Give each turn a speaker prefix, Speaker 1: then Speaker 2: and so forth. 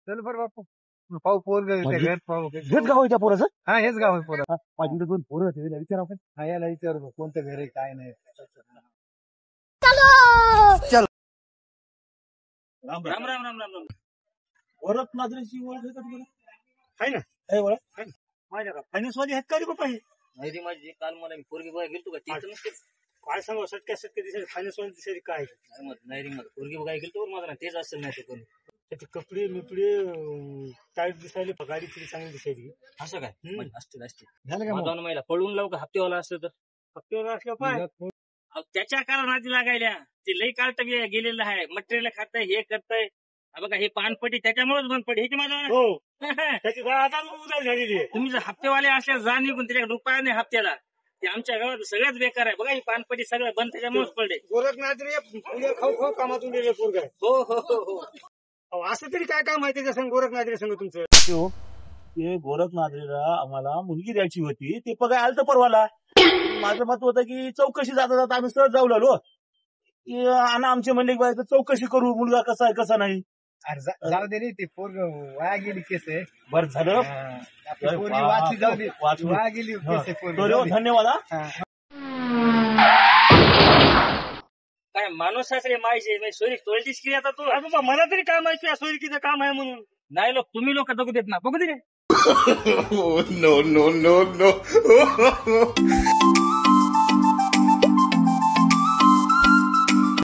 Speaker 1: चल बरं बापू पाहू पोर घर पाहू
Speaker 2: हेच गाव आहे त्या पोराचं.
Speaker 1: हा हेच गाव आहे पोरा
Speaker 2: माझी दोन पोरं होते विचार आपण.
Speaker 1: हा याला विचारू कोणतं घर आहे काय नाही.
Speaker 2: राम राम राम राम राम. ओळख नादरीची ओळख आहे का तुम्हाला? आहे ना आहे ओळख माझ्या का फायनान्स वाली आहेत का रे बापा?
Speaker 3: नाही रे माझी काल मला पोरगी बघायला गेलतो का तिथं नसतेच.
Speaker 2: काय सांगा सटक्या सटक्या दिसायला फायनान्स वाली दिसायला काय
Speaker 3: नाही रे मला पोरगी बघायला गेलतो माझा तेच असेल नाही कोणी.
Speaker 2: त्याचे कपडे मिपडे टाईट दिसायले गाडी तरी चांगली दिसायली.
Speaker 3: असं काय असतील असतील.
Speaker 1: झालं का
Speaker 3: दोन महिला पळून लावू का हप्तेवाला असतं तर
Speaker 2: हप्त्यावर असल्या पाय
Speaker 3: अहो, त्याच्या कारणाची लागायल्या ते लई कार्ट गेलेलं आहे मटेरियल खातंय हे करतंय. बघा हे पानपट्टी त्याच्यामुळेच बंद पडली हे माझा.
Speaker 2: हो त्याची आता उदार झालेली आहे.
Speaker 3: तुम्ही जर हप्तेवाले असल्या जा निघून त्याच्या रुपया नाही हप्त्याला ते आमच्या गावात सगळ्याच बेकार आहे. बघा ही पानपट्टी सगळं बंद त्याच्यामुळेच पडले.
Speaker 2: गोरखनाथ रे पुढे खाऊ खाऊ कामातून गेले पोरग.
Speaker 3: हो हो हो हो
Speaker 2: असं तरी काय काम आहे त्याच्या संग गोरखनाथ रे संग तुमचं? ते गोरखनाथरीला आम्हाला मुलगी द्यायची होती ते बघा आलं तर परवाला. माझं मत होतं की चौकशी जाता जाता आम्ही सहज जाऊ लागलो आणि आमचे म्हणले की चौकशी करू मुलगा कसा आहे कसा नाही.
Speaker 1: अरे जाऊ दे रे ते पोरग वाया गेली केस आहे.
Speaker 2: बरं झालं
Speaker 1: पोरगी वाचली जाऊ दे
Speaker 2: वाचली.
Speaker 1: वाया गेली केस आहे पोरगी.
Speaker 2: तो रे, धन्यवाद हा.
Speaker 3: काय माणूस सासरे माहिती सोयरी तोळतीस की आता तू.
Speaker 2: अरे बाबा मला तरी काय माहिती सोयरीकीचं काम आहे म्हणून.
Speaker 3: नाही लोक तुम्ही लोक बघू देत ना बघू दे.
Speaker 4: No, no, no, no.